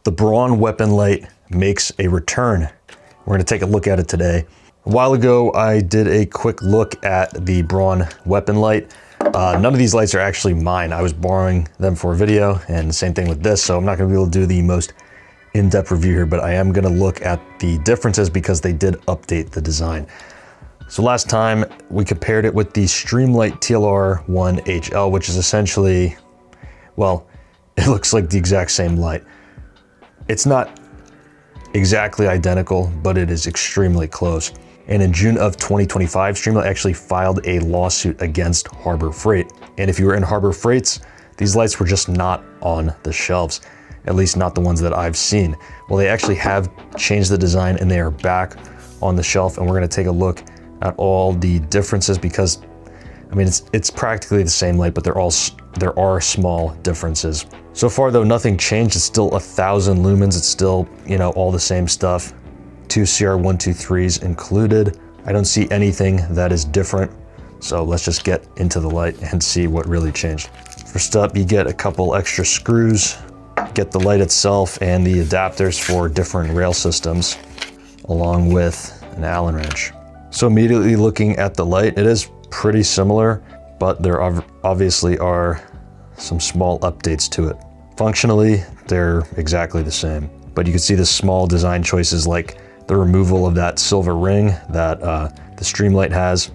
The Braun weapon light makes a return. We're gonna take a look at it today. A while ago, I did a quick look at the Braun weapon light. None of these lights are actually mine. I was borrowing them for a video, and the same thing with this, so I'm not gonna be able to do the most in-depth review here, but I am gonna look at the differences because they did update the design. So last time we compared it with the Streamlight TLR1 HL, which is essentially, well, it looks like the exact same light. It's not exactly identical, but it is extremely close. And in June of 2025, Streamlight actually filed a lawsuit against Harbor Freight. And if you were in Harbor Freight's, these lights were just not on the shelves, at least not the ones that I've seen. Well, they actually have changed the design and they are back on the shelf, and we're gonna take a look at all the differences because, I mean, it's practically the same light, but there are small differences. So far though, nothing changed. It's still 1,000 lumens. It's still, you know, all the same stuff. 2 CR123s included. I don't see anything that is different. So let's just get into the light and see what really changed. First up, you get a couple extra screws, get the light itself and the adapters for different rail systems, along with an Allen wrench. So immediately looking at the light, it is pretty similar, but there obviously are some small updates to it. Functionally, they're exactly the same, but you can see the small design choices like the removal of that silver ring that the Streamlight has.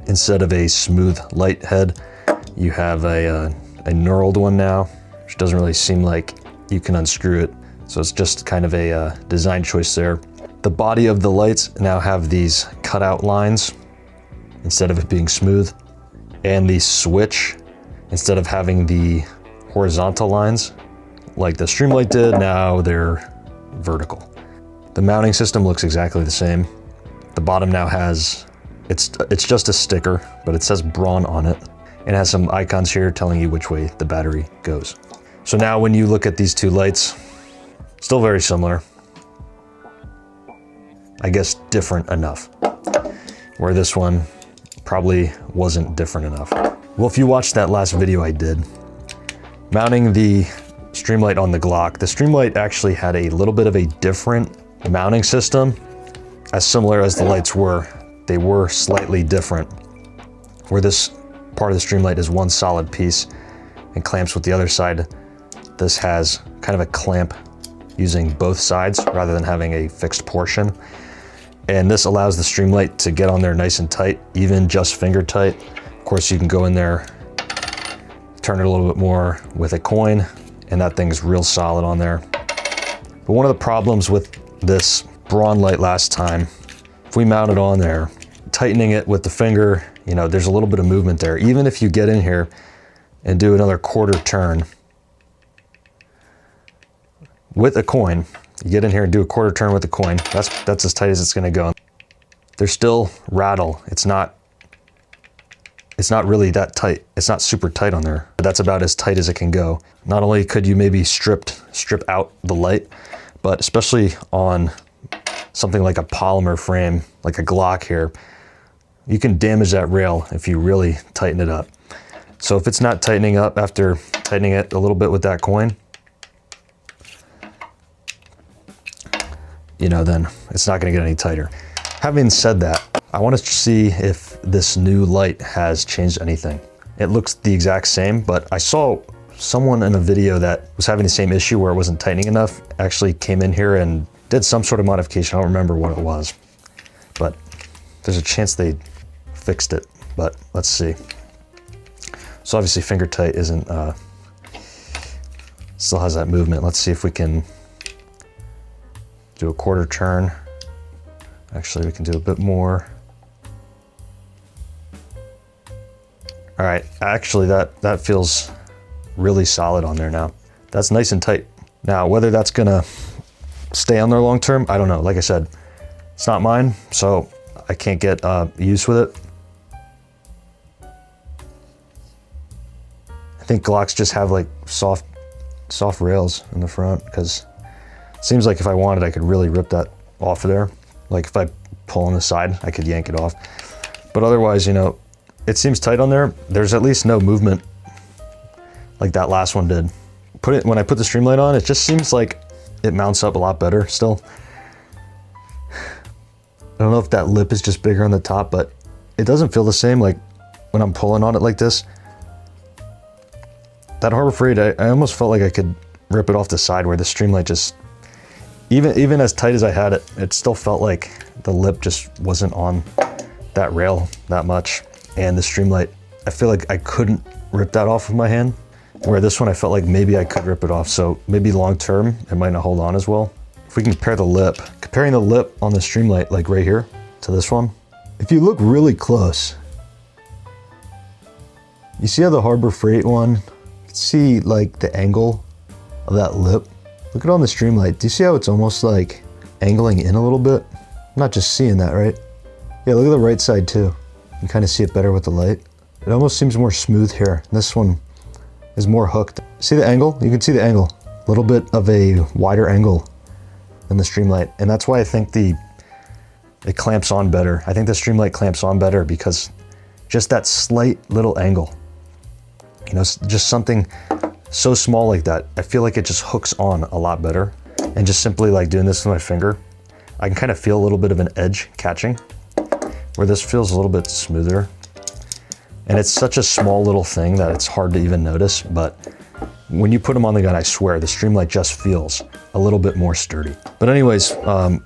Instead of a smooth light head, you have a knurled one now, which doesn't really seem like you can unscrew it. So it's just kind of a design choice there. The body of the lights now have these cutout lines instead of it being smooth. And the switch, instead of having the horizontal lines like the Streamlight did, now they're vertical. The mounting system looks exactly the same. The bottom now has, it's just a sticker, but it says Braun on it. It has some icons here telling you which way the battery goes. So now when you look at these two lights, still very similar. I guess different enough, where this one probably wasn't different enough. Well, if you watched that last video I did, mounting the Streamlight on the Glock, the Streamlight actually had a little bit of a different mounting system. As similar as the lights were, they were slightly different. Where this part of the Streamlight is one solid piece and clamps with the other side, this has kind of a clamp using both sides rather than having a fixed portion. And this allows the Streamlight to get on there nice and tight, even just finger tight. Of course, you can go in there, turn it a little bit more with a coin, and that thing's real solid on there. But one of the problems with this Braun light last time, if we mount it on there, tightening it with the finger, you know, there's a little bit of movement there. Even if you get in here and do another quarter turn with a coin, you get in here and do a quarter turn with the coin, that's as tight as it's gonna go. There's still rattle. It's not really that tight. It's not super tight on there, but that's about as tight as it can go. Not only could you maybe strip out the light, but especially on something like a polymer frame, like a Glock here, you can damage that rail if you really tighten it up. So if it's not tightening up after tightening it a little bit with that coin, you know, then it's not gonna get any tighter. Having said that, I wanna see if this new light has changed anything. It looks the exact same, but I saw someone in a video that was having the same issue where it wasn't tightening enough, actually came in here and did some sort of modification. I don't remember what it was, but there's a chance they fixed it, but let's see. So obviously finger tight isn't, still has that movement. Let's see if we can do a quarter turn. Actually, we can do a bit more. All right, actually that feels really solid on there now. That's nice and tight. Now, whether that's gonna stay on there long term, I don't know. Like I said, it's not mine, so I can't get used with it. I think Glocks just have like soft rails in the front, because it seems like if I wanted, I could really rip that off of there. Like if I pull on the side, I could yank it off. But otherwise, you know, it seems tight on there. There's at least no movement like that last one did. when I put the Streamlight on, it just seems like it mounts up a lot better still. I don't know if that lip is just bigger on the top, but it doesn't feel the same like when I'm pulling on it like this. That Harbor Freight, I almost felt like I could rip it off the side, where the Streamlight just, even as tight as I had it, it still felt like the lip just wasn't on that rail that much. And the Streamlight, I feel like I couldn't rip that off with my hand, where this one I felt like maybe I could rip it off. So maybe long term, it might not hold on as well. If we can compare the lip, comparing the lip on the Streamlight, like right here, to this one, if you look really close, you see how the Harbor Freight one, you can see like the angle of that lip. Look at on the Streamlight. Do you see how it's almost like angling in a little bit? I'm not just seeing that, right? Yeah, look at the right side too. You can kind of see it better with the light. It almost seems more smooth here. This one is more hooked. See the angle? You can see the angle. A little bit of a wider angle than the Streamlight. And that's why I think it clamps on better. I think the Streamlight clamps on better because just that slight little angle, you know, just something so small like that, I feel like it just hooks on a lot better. And just simply like doing this with my finger, I can kind of feel a little bit of an edge catching, where this feels a little bit smoother. And it's such a small little thing that it's hard to even notice, but when you put them on the gun, I swear, the Streamlight just feels a little bit more sturdy. But anyways,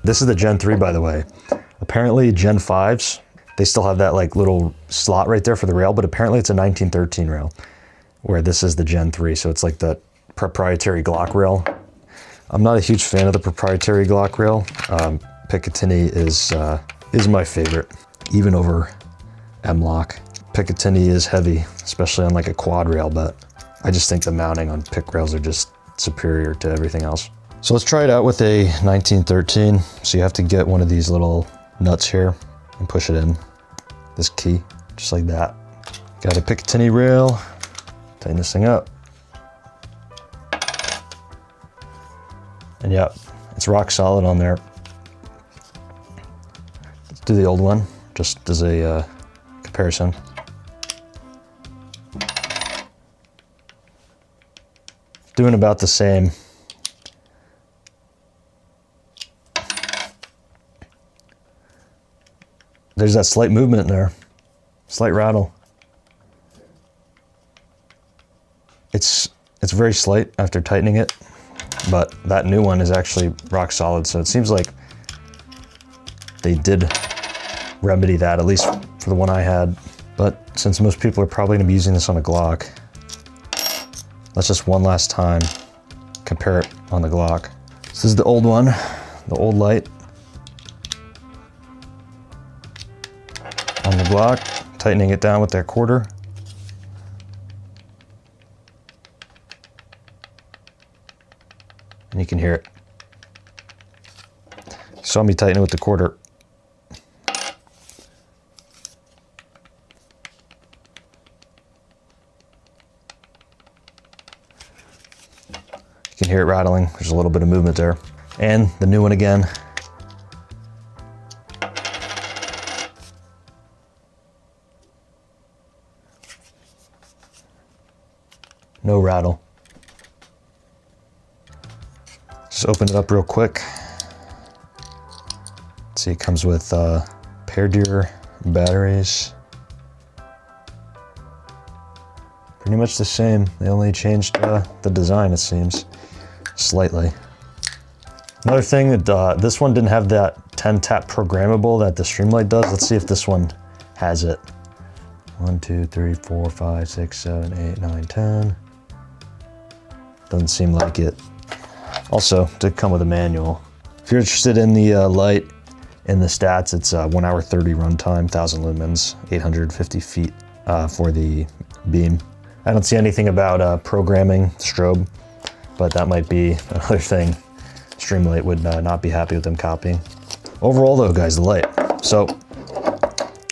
this is the Gen 3, by the way. Apparently Gen 5s, they still have that like little slot right there for the rail, but apparently it's a 1913 rail, where this is the Gen 3. So it's like the proprietary Glock rail. I'm not a huge fan of the proprietary Glock rail. Picatinny is my favorite, even over M-Lock. Picatinny is heavy, especially on like a quad rail, but I just think the mounting on pick rails are just superior to everything else. So let's try it out with a 1913. So you have to get one of these little nuts here and push it in, this key, just like that. Got a Picatinny rail, tighten this thing up. And yeah, it's rock solid on there. Let's do the old one, just as a comparison. Doing about the same. There's that slight movement in there, slight rattle. It's very slight after tightening it, but that new one is actually rock solid. So it seems like they did remedy that, at least for the one I had. But since most people are probably gonna be using this on a Glock, let's just one last time compare it on the Glock. This is the old one, the old light. On the Glock, tightening it down with that quarter. And you can hear it. You saw me tighten it with the quarter. You can hear it rattling. There's a little bit of movement there. And the new one again. No rattle. Just open it up real quick. See, it comes with Deer batteries. Pretty much the same. They only changed the design, it seems, slightly. Another thing that this one didn't have that 10 tap programmable that the Streamlight does. Let's see if this one has it. 1, 2, 3, 4, 5, 6, 7, 8, 9, 10. Doesn't seem like it. Also, did come with a manual. If you're interested in the light and the stats, it's 1 hour 30 runtime, 1000 lumens, 850 feet for the beam. I don't see anything about programming strobe, but that might be another thing Streamlight would not be happy with them copying. Overall though, guys, the light. So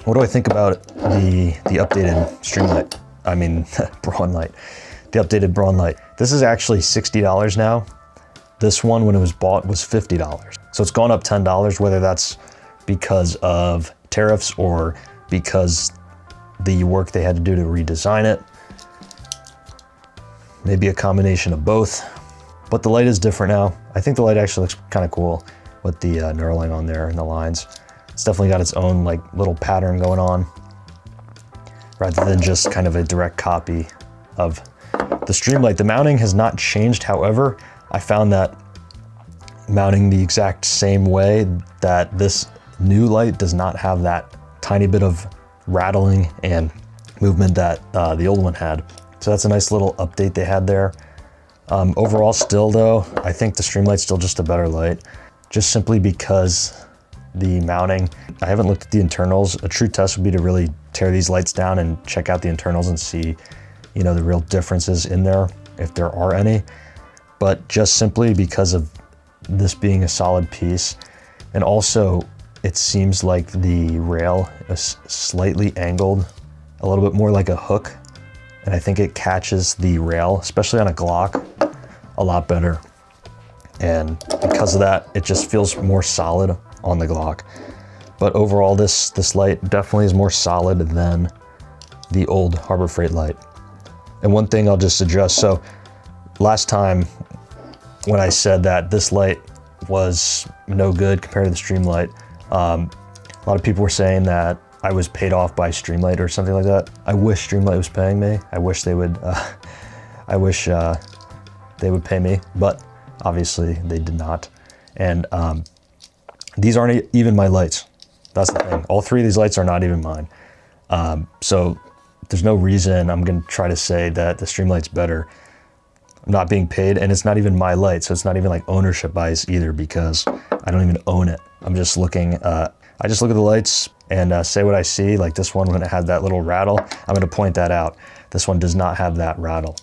what do I think about the updated Streamlight? I mean, Braun light. The updated Braun light. This is actually $60 now. This one, when it was bought, was $50. So it's gone up $10, whether that's because of tariffs or because the work they had to do to redesign it. maybe a combination of both. But the light is different now. I think the light actually looks kind of cool with the knurling on there and the lines. It's definitely got its own like little pattern going on, rather than just kind of a direct copy of the Streamlight. The mounting has not changed. However, I found that mounting the exact same way, that this new light does not have that tiny bit of rattling and movement that the old one had. So that's a nice little update they had there. Overall still though, I think the Streamlight's still just a better light, just simply because the mounting, I haven't looked at the internals. A true test would be to really tear these lights down and check out the internals and see, you know, the real differences in there, if there are any. But just simply because of this being a solid piece, and also it seems like the rail is slightly angled, a little bit more like a hook, and I think it catches the rail, especially on a Glock, a lot better. And because of that, it just feels more solid on the Glock. But overall, this light definitely is more solid than the old Harbor Freight light. And one thing I'll just address, so last time when I said that this light was no good compared to the Streamlight, a lot of people were saying that I was paid off by Streamlight or something like that. I wish Streamlight was paying me. I wish they would. I wish they would pay me, but obviously they did not. And these aren't even my lights. That's the thing. All three of these lights are not even mine. So there's no reason I'm gonna try to say that the Streamlight's better. I'm not being paid, and it's not even my light, so it's not even like ownership bias either, because I don't even own it. I'm just looking, I just look at the lights and say what I see. Like this one, when it had that little rattle, I'm gonna point that out. This one does not have that rattle.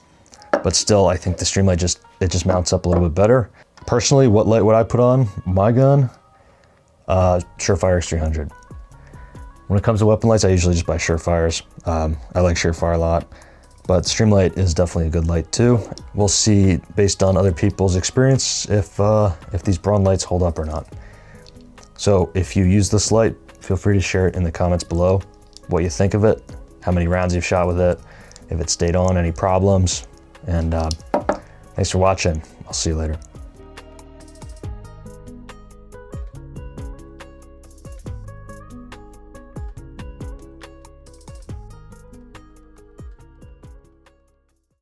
But still, I think the Streamlight just mounts up a little bit better. Personally, what light would I put on my gun? Surefire X300. When it comes to weapon lights, I usually just buy Surefires. I like Surefire a lot, but Streamlight is definitely a good light too. We'll see based on other people's experience if these Braun lights hold up or not. So if you use this light, feel free to share it in the comments below, what you think of it, how many rounds you've shot with it, if it stayed on, any problems, and thanks for watching. I'll see you later.